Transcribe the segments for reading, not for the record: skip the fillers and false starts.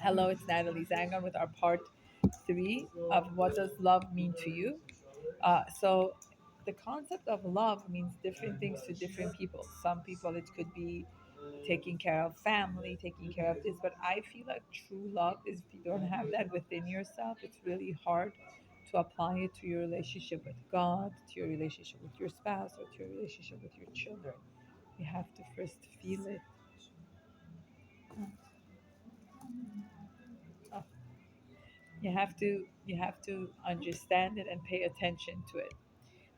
Hello, it's Natalie Zangon with our part three of what does love mean to you. So, the concept of love means different things to different people. Some people, it could be taking care of family, taking care of this, but I feel like true love is if you don't have that within yourself, it's really hard to apply it to your relationship with God, to your relationship with your spouse, or to your relationship with your children. You have to first feel it. Uh, you have to understand it and pay attention to it.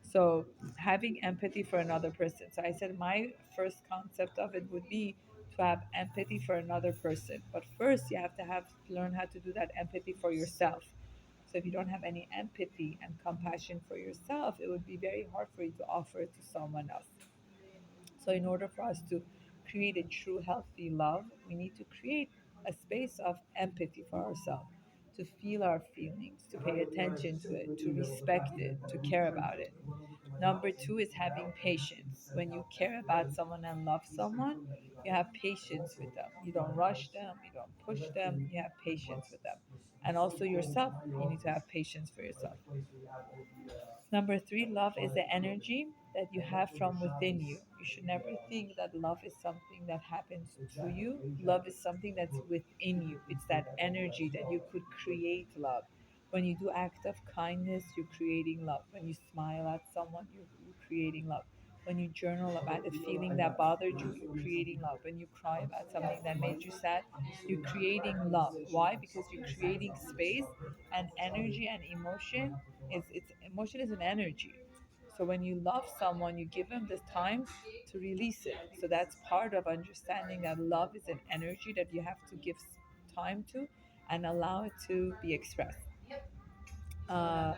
So having empathy for another person. So I said my first concept of it would be to have empathy for another person. But first you have to have learn how to do that empathy for yourself. So if you don't have any empathy and compassion for yourself, it would be very hard for you to offer it to someone else. So, in order for us to create a true healthy love, we need to create a space of empathy for ourselves, to feel our feelings, to pay attention to it, to respect it, to care about it. Number two is having patience. When you care about someone and love someone, you have patience with them. You don't rush them, you don't push them, you have patience with them. And also yourself, you need to have patience for yourself. Number three, love is the energy that you have from within you. You should never think that love is something that happens to you. Love is something that's within you. It's that energy that you could create love. When you do act of kindness, you're creating love. When you smile at someone, you're creating love. When you journal about a feeling that bothered you, you're creating love. When you cry about something that made you sad, you're creating love. Why? Because you're creating space and energy and emotion it's emotion is an energy. So when you love someone, you give them the time to release it. So that's part of understanding that love is an energy that you have to give time to and allow it to be expressed. uh,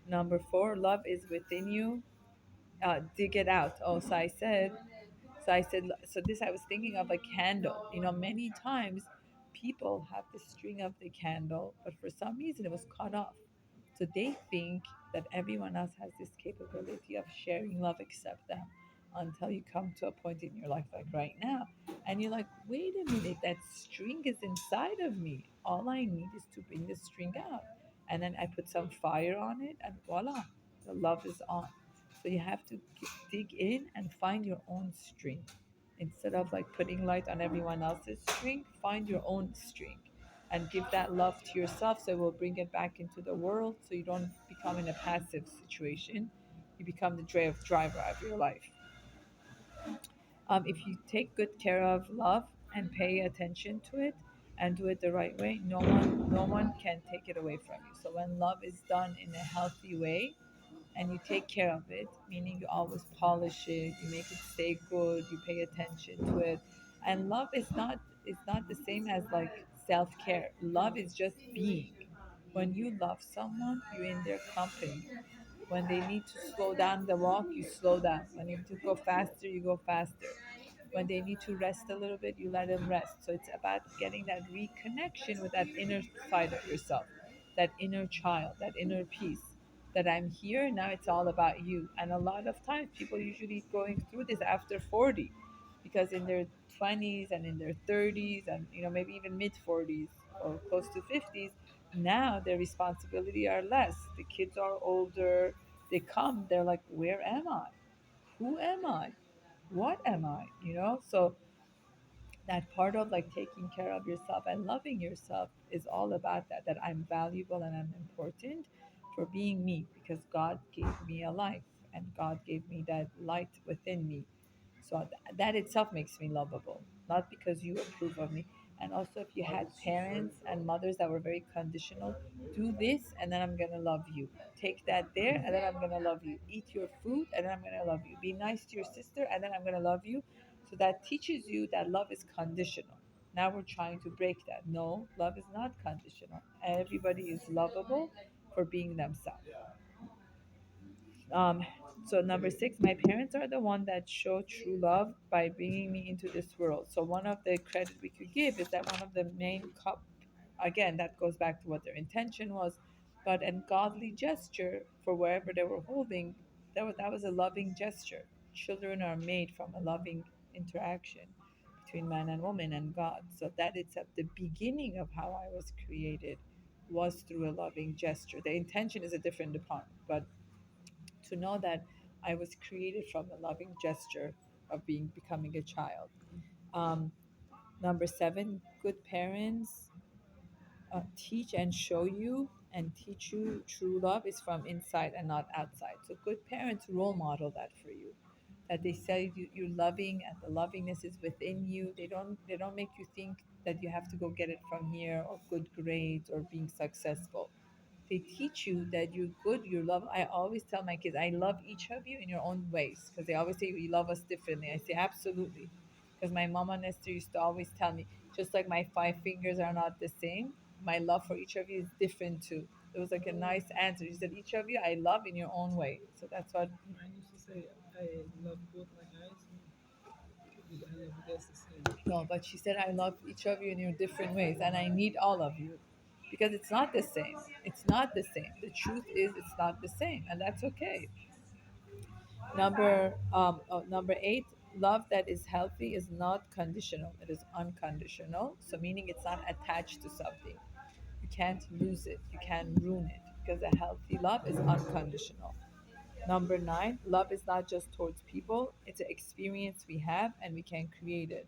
Number four, love is within you. Dig it out. So this I was thinking of a candle. Many times people have the string of the candle, but for some reason it was cut off. So they think that everyone else has this capability of sharing love except them, until you come to a point in your life like right now and you're like, wait a minute, that string is inside of me. All I need is to bring the string out. And then I put some fire on it and voila, the love is on. So you have to dig in and find your own string. Instead of like putting light on everyone else's string, find your own string and give that love to yourself, so it will bring it back into the world, so you don't become in a passive situation. You become the driver of your life. If you take good care of love and pay attention to it and do it the right way, no one can take it away from you. So when love is done in a healthy way and you take care of it, meaning you always polish it, you make it stay good, you pay attention to it. And love is not the same as like self-care. Love is just being. When you love someone, you're in their company. When they need to slow down the walk, you slow down. When they need to go faster, you go faster. When they need to rest a little bit, you let them rest. So it's about getting that reconnection with that inner side of yourself, that inner child, that inner peace. That I'm here, now it's all about you. And a lot of times people usually going through this after 40, because in their 20s and in their 30s and maybe even mid 40s or close to 50s, now their responsibility are less. The kids are older. They come, they're like, where am I? Who am I? What am I? So that part of like taking care of yourself and loving yourself is all about that I'm valuable and I'm important for being me, because God gave me a life and God gave me that light within me. So that itself makes me lovable, not because you approve of me. And also, if you had parents and mothers that were very conditional, do this and then I'm going to love you. Take that there and then I'm going to love you. Eat your food and then I'm going to love you. Be nice to your sister and then I'm going to love you. So that teaches you that love is conditional. Now we're trying to break that. No, love is not conditional. Everybody is lovable for being themselves. Um, so number six, my parents are the one that show true love by bringing me into this world. So one of the credit we could give is that one of the main again, that goes back to what their intention was, but a godly gesture for wherever they were holding, that was a loving gesture. Children are made from a loving interaction between man and woman and God. So that it's at the beginning of how I was created was through a loving gesture. The intention is a different department, but to know that I was created from a loving gesture of being becoming a child. Um, Number seven, good parents teach and show you and teach you true love is from inside and not outside. So good parents role model that for you. That they say you're loving and the lovingness is within you. They don't make you think that you have to go get it from here or good grades or being successful. They teach you that you're good, you love. I always tell my kids, I love each of you in your own ways because they always say you love us differently. I say absolutely, because my mama Nestor used to always tell me, just like my five fingers are not the same, my love for each of you is different too. It was like a nice answer. She said, each of you I love in your own way. So that's what. Mine used to say, I love both my eyes. I love you guys the same. No, but she said, I love each of you in your different ways, and I need all of you because it's not the same. It's not the same. The truth is, it's not the same, and that's okay. Number eight, love that is healthy is not conditional. It is unconditional. So meaning it's not attached to something. You can't lose it. You can't ruin it because a healthy love is unconditional. Number nine, love is not just towards people, it's an experience we have and we can create it.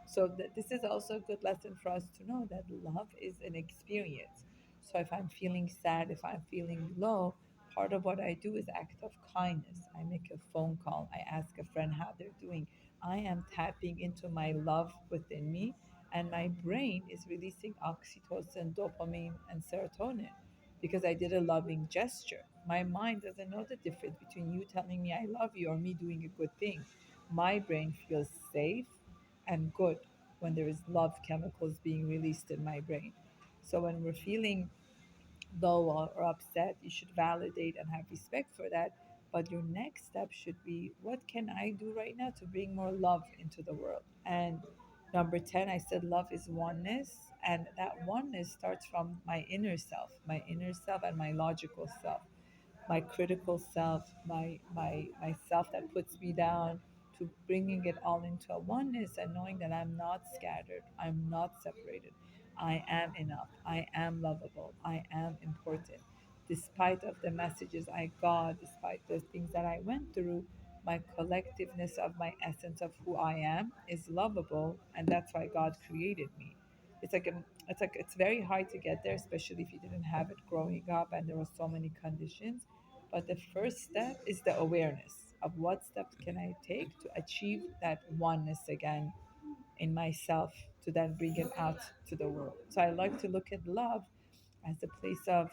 So this is also a good lesson for us to know that love is an experience. So if I'm feeling sad, if I'm feeling low, part of what I do is act of kindness. I make a phone call, I ask a friend how they're doing. I am tapping into my love within me, and my brain is releasing oxytocin, dopamine, and serotonin because I did a loving gesture. My mind doesn't know the difference between you telling me I love you or me doing a good thing. My brain feels safe and good when there is love chemicals being released in my brain. So when we're feeling low or upset, you should validate and have respect for that. But your next step should be, what can I do right now to bring more love into the world? And number 10, I said love is oneness. And that oneness starts from my inner self and my logical self, my critical self, my self that puts me down, to bringing it all into a oneness and knowing that I'm not scattered, I'm not separated. I am enough. I am lovable. I am important. Despite of the messages I got, despite the things that I went through, my collectiveness of my essence of who I am is lovable, and that's why God created me. It's very hard to get there, especially if you didn't have it growing up and there were so many conditions. But the first step is the awareness of what steps can I take to achieve that oneness again in myself, to then bring it out to the world. So I like to look at love as a place of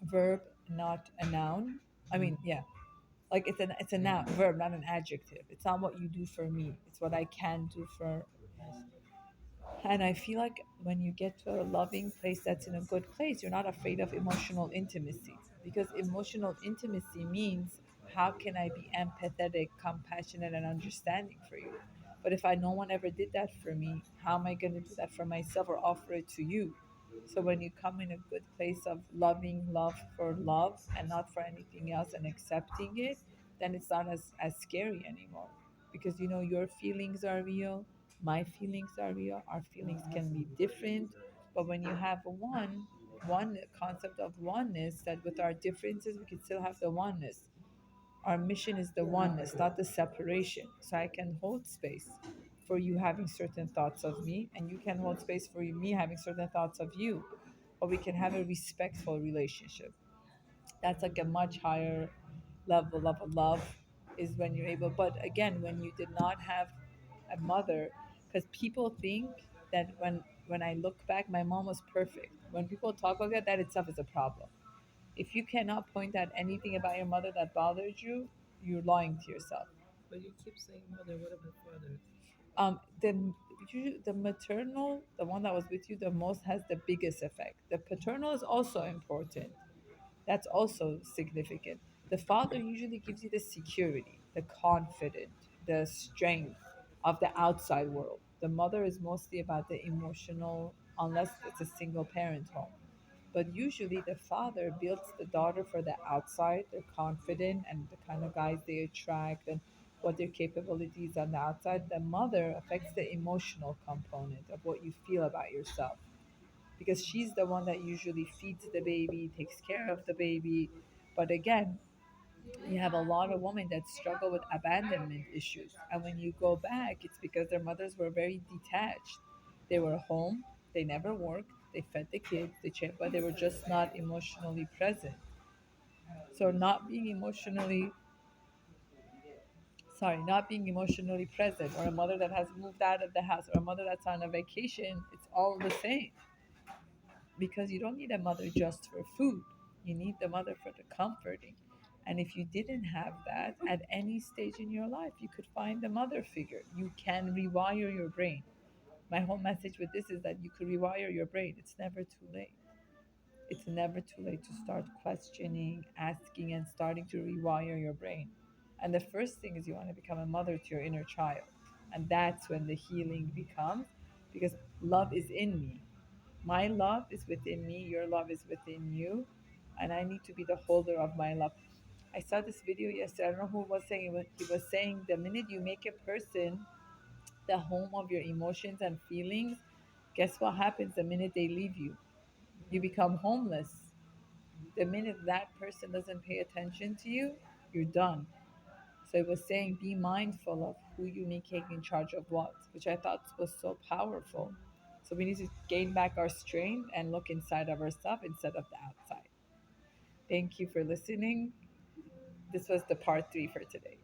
verb, not a noun. I mean, yeah, like it's a noun, verb, not an adjective. It's not what you do for me. It's what I can do for. I see. And I feel like when you get to a loving place that's in a good place, you're not afraid of emotional intimacy. Because emotional intimacy means, how can I be empathetic, compassionate, and understanding for you? But if I no one ever did that for me, how am I going to do that for myself or offer it to you? So when you come in a good place of loving love for love and not for anything else and accepting it, then it's not as scary anymore. Because you know your feelings are real, my feelings are real, our feelings can be different. But when you have one concept of oneness, that with our differences we can still have the oneness. Our mission is the oneness, not the separation. So I can hold space for you having certain thoughts of me, and you can hold space for me having certain thoughts of you. Or we can have a respectful relationship. That's like a much higher level of love, is when you're able. But again, when you did not have a mother, because people think that when I look back, my mom was perfect. When people talk like that, that itself is a problem. If you cannot point out anything about your mother that bothered you, you're lying to yourself. But you keep saying mother. What about father? The maternal, the one that was with you the most, has the biggest effect. The paternal is also important. That's also significant. The father usually gives you the security, the confidence, the strength of the outside world. The mother is mostly about the emotional, unless it's a single parent home. But usually the father builds the daughter for the outside. They're confident and the kind of guys they attract. And what their capabilities on the outside. The mother affects the emotional component of what you feel about yourself, because she's the one that usually feeds the baby, takes care of the baby. But again, you have a lot of women that struggle with abandonment issues. And when you go back, it's because their mothers were very detached. They were home, they never worked, they fed the kids, but they were just not emotionally present. So not being emotionally present, or a mother that has moved out of the house, or a mother that's on a vacation, it's all the same, because you don't need a mother just for food. You need the mother for the comforting. And if you didn't have that at any stage in your life, you could find a mother figure. You can rewire your brain. My whole message with this is that you could rewire your brain. It's never too late. It's never too late to start questioning, asking, and starting to rewire your brain. And the first thing is you want to become a mother to your inner child. And that's when the healing becomes, because love is in me. My love is within me, your love is within you, and I need to be the holder of my love. I saw this video yesterday. I don't know who was saying it. He was saying the minute you make a person the home of your emotions and feelings, guess what happens the minute they leave you? You become homeless. The minute that person doesn't pay attention to you, you're done. So it was saying be mindful of who you make in charge of what, which I thought was so powerful. So we need to gain back our strength and look inside of ourselves instead of the outside. Thank you for listening. This was the part 3 for today.